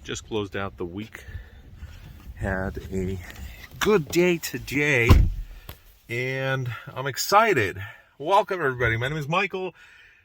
Just closed out the week. Had a good day today, and I'm excited. Welcome, everybody. My name is Michael.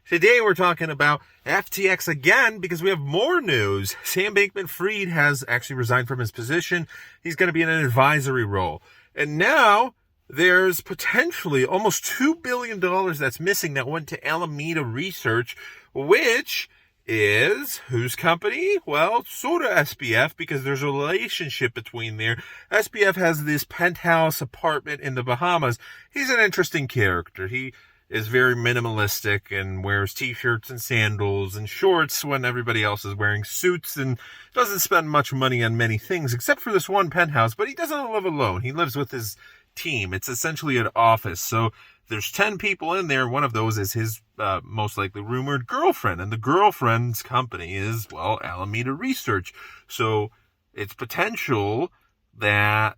Today we're talking about FTX again because we have more news. Sam Bankman-Fried has actually resigned from his position. He's going to be in an advisory role. And now there's potentially almost $2 billion that's missing that went to Alameda Research, which is whose company? Well, sort of SBF, because there's a relationship between there. SBF has this penthouse apartment in the Bahamas. He's an interesting character. He is very minimalistic and wears t-shirts and sandals and shorts when everybody else is wearing suits, and doesn't spend much money on many things except for this one penthouse. But he doesn't live alone. He lives with his team. It's essentially an office. So there's 10 people in there. One of those is his most likely rumored girlfriend. And the girlfriend's company is, well, Alameda Research. So it's potential that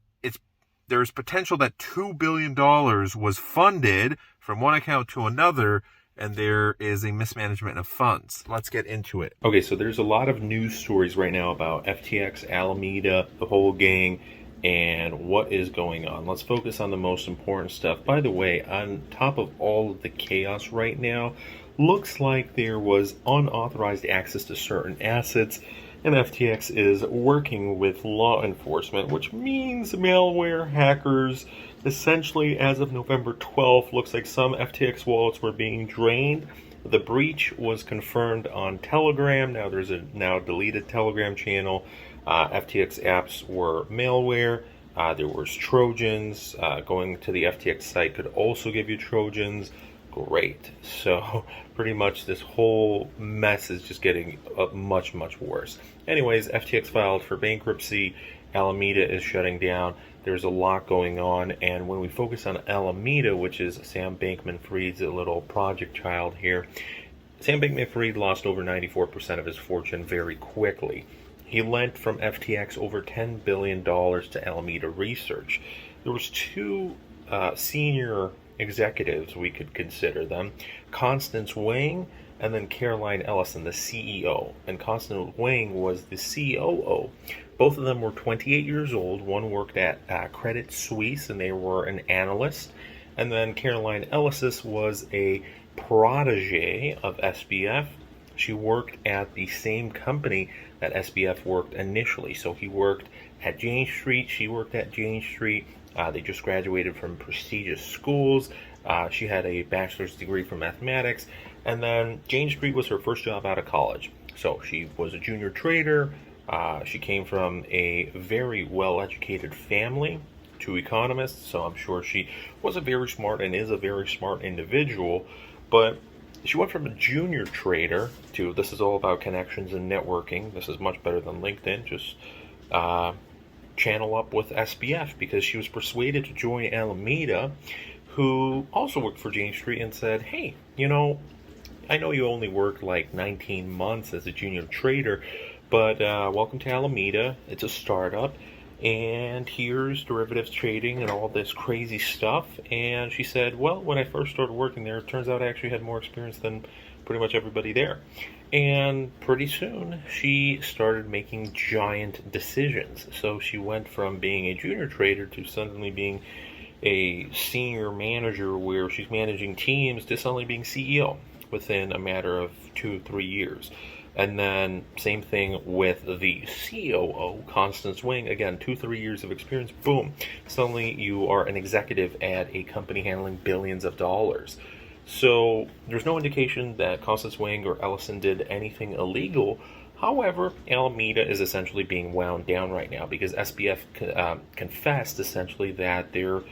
there's potential that $2 billion was funded from one account to another, and there is a mismanagement of funds. Let's get into it. Okay, so there's a lot of news stories right now about FTX, Alameda, the whole gang, and what is going on. Let's focus on the most important stuff. By the way, on top of all of the chaos right now, looks like there was unauthorized access to certain assets, and FTX is working with law enforcement, which means malware, hackers. Essentially, as of November 12th, looks like some FTX wallets were being drained. The breach was confirmed on Telegram. Now there's a now deleted Telegram channel. FTX apps were malware. There was Trojans. Going to the FTX site could also give you Trojans. Great. So pretty much this whole mess is just getting much, much worse. Anyways, FTX filed for bankruptcy. Alameda is shutting down. There's a lot going on. And when we focus on Alameda, which is Sam Bankman-Fried's little project child here, Sam Bankman-Fried lost over 94% of his fortune very quickly. He lent from FTX over $10 billion to Alameda Research. There was two senior executives, we could consider them, Constance Wang and then Caroline Ellison, the CEO. And Constance Wang was the COO. Both of them were 28 years old. One worked at Credit Suisse, and they were an analyst. And then Caroline Ellison was a protege of SBF. She worked at the same company that SBF worked initially. So he worked at Jane Street. She worked at Jane Street. They just graduated from prestigious schools. She had a bachelor's degree from mathematics. And then Jane Street was her first job out of college. So she was a junior trader. She came from a very well-educated family, two economists. So I'm sure she was a very smart and is a very smart individual. But she went from a junior trader to, this is all about connections and networking. This is much better than LinkedIn. Just channel up with SBF, because she was persuaded to join Alameda, who also worked for Jane Street, and said, hey, I know you only worked like 19 months as a junior trader, but welcome to Alameda. It's a startup, and here's derivatives trading and all this crazy stuff. And she said, well, when I first started working there, it turns out I actually had more experience than pretty much everybody there. And pretty soon, she started making giant decisions. So she went from being a junior trader to suddenly being a senior manager, where she's managing teams, to suddenly being CEO within a matter of 2-3 years. And then same thing with the COO, Constance Wang. Again, 2-3 years of experience. Boom. Suddenly you are an executive at a company handling billions of dollars. So there's no indication that Constance Wang or Ellison did anything illegal. However, Alameda is essentially being wound down right now because SBF confessed essentially that there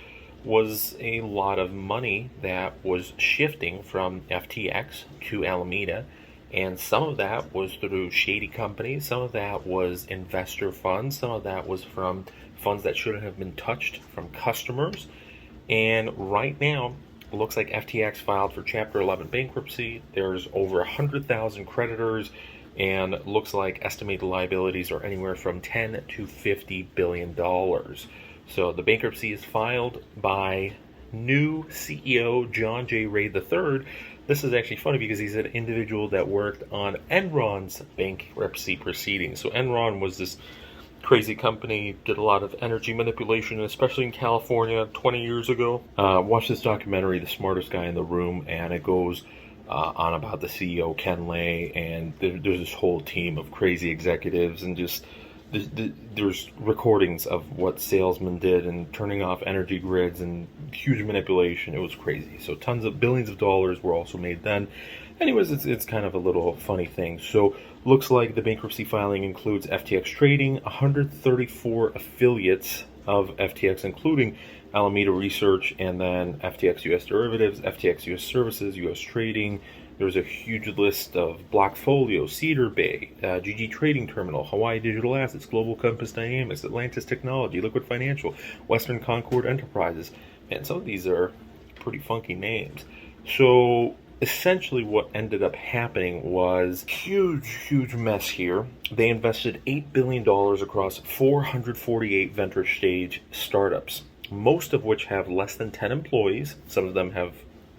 was a lot of money that was shifting from FTX to Alameda. And some of that was through shady companies. Some of that was investor funds. Some of that was from funds that shouldn't have been touched from customers. And right now, it looks like FTX filed for Chapter 11 bankruptcy. There's over 100,000 creditors, and it looks like estimated liabilities are anywhere from $10 to $50 billion. So the bankruptcy is filed by new CEO, John J. Ray III. This is actually funny because he's an individual that worked on Enron's bankruptcy proceedings. So Enron was this crazy company, did a lot of energy manipulation, especially in California 20 years ago. Watch this documentary, The Smartest Guy in the Room, and it goes on about the CEO, Ken Lay, and there's this whole team of crazy executives, and just there's recordings of what salesmen did and turning off energy grids and huge manipulation. It was crazy. So tons of billions of dollars were also made then. Anyways, it's kind of a little funny thing. So looks like the bankruptcy filing includes FTX Trading, 134 affiliates of FTX, including Alameda Research, and then FTX US Derivatives, FTX US Services, US Trading. There's a huge list of Blockfolio, Cedar Bay, GG Trading Terminal, Hawaii Digital Assets, Global Compass Dynamics, Atlantis Technology, Liquid Financial, Western Concord Enterprises. Man, some of these are pretty funky names. So essentially what ended up happening was huge mess here. They invested $8 billion across 448 venture stage startups, most of which have less than 10 employees. Some of them have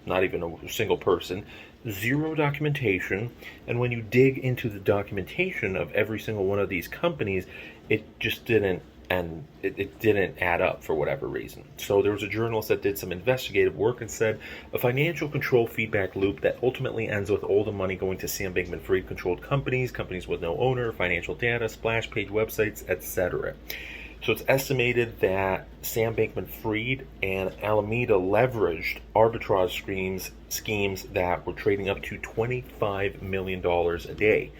not even a single person, zero documentation. And when you dig into the documentation of every single one of these companies, it just didn't, and it didn't add up for whatever reason. So there was a journalist that did some investigative work and said a financial control feedback loop that ultimately ends with all the money going to Sam Bankman-Fried controlled companies, companies with no owner, financial data, splash page websites, etc. So it's estimated that Sam Bankman-Fried and Alameda leveraged arbitrage schemes that were trading up to $25 million a day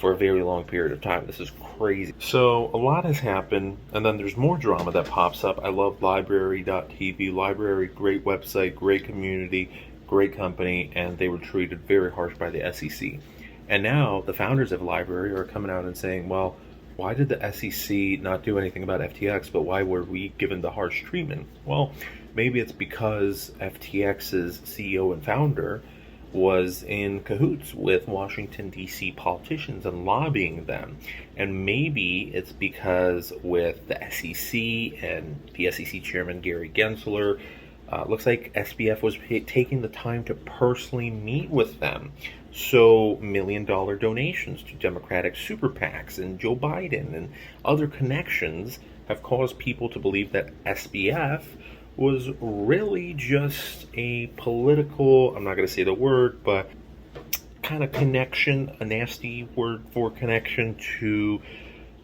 for a very long period of time. This is crazy. So a lot has happened, and then there's more drama that pops up. I love Library.tv. Library, great website, great community, great company, and they were treated very harsh by the SEC. And now the founders of Library are coming out and saying, well, why did the SEC not do anything about FTX, but why were we given the harsh treatment? Well, maybe it's because FTX's CEO and founder was in cahoots with Washington, D.C. politicians and lobbying them. And maybe it's because with the SEC and the SEC chairman, Gary Gensler, looks like SBF was taking the time to personally meet with them. So $1 million donations to Democratic super PACs and Joe Biden and other connections have caused people to believe that SBF was really just a political, I'm not going to say the word, but kind of connection, a nasty word for connection to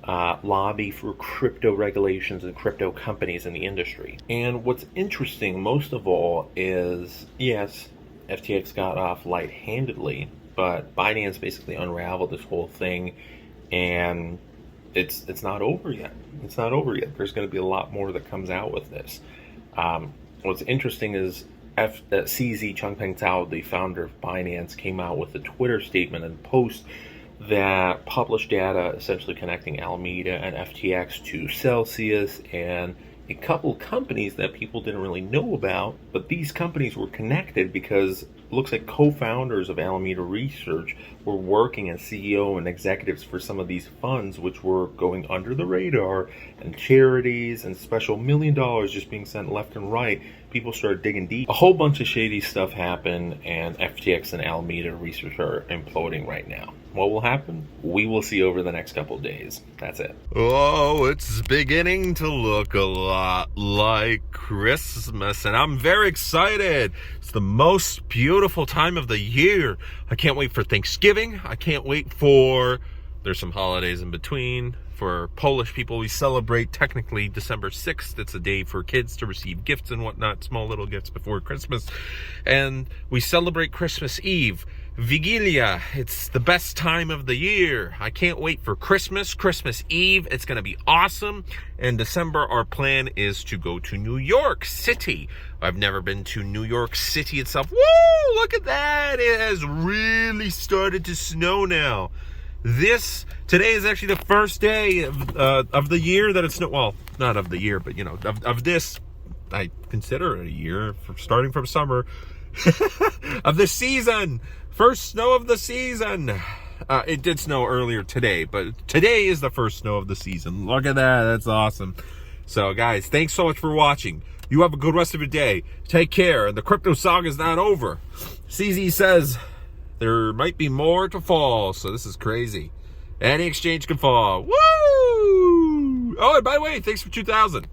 lobby for crypto regulations and crypto companies in the industry. And what's interesting most of all is, yes, FTX got off light-handedly, but Binance basically unraveled this whole thing, and it's not over yet. It's not over yet. There's going to be a lot more that comes out with this. What's interesting is CZ Changpeng Zhao, the founder of Binance, came out with a Twitter statement and post that published data essentially connecting Alameda and FTX to Celsius and a couple companies that people didn't really know about, but these companies were connected because it looks like co-founders of Alameda Research were working as CEO and executives for some of these funds, which were going under the radar, and charities and special $1 million just being sent left and right. People started digging deep. A whole bunch of shady stuff happened, and FTX and Alameda Research are imploding right now. What will happen? We will see over the next couple of days. That's it. Oh, it's beginning to look a lot like Christmas, and I'm very excited. It's the most beautiful time of the year. I can't wait for Thanksgiving. I can't wait for... There's some holidays in between. For Polish people, we celebrate technically December 6th. It's a day for kids to receive gifts and whatnot, small little gifts before Christmas. And we celebrate Christmas Eve. Vigilia, it's the best time of the year. I can't wait for Christmas Eve. It's going to be awesome. In December, our plan is to go to New York City. I've never been to New York City itself. Woo! Look at that. It has really started to snow now. Today is actually the first day of the year that it's, well, not of the year, but, you know, of this, I consider it a year, starting from summer, of the season. First snow of the season. It did snow earlier today, but today is the first snow of the season. Look at that. That's awesome. So, guys, thanks so much for watching. You have a good rest of your day. Take care. And the crypto saga is not over. CZ says there might be more to fall. So this is crazy. Any exchange can fall. Woo! Oh, and by the way, thanks for 2,000.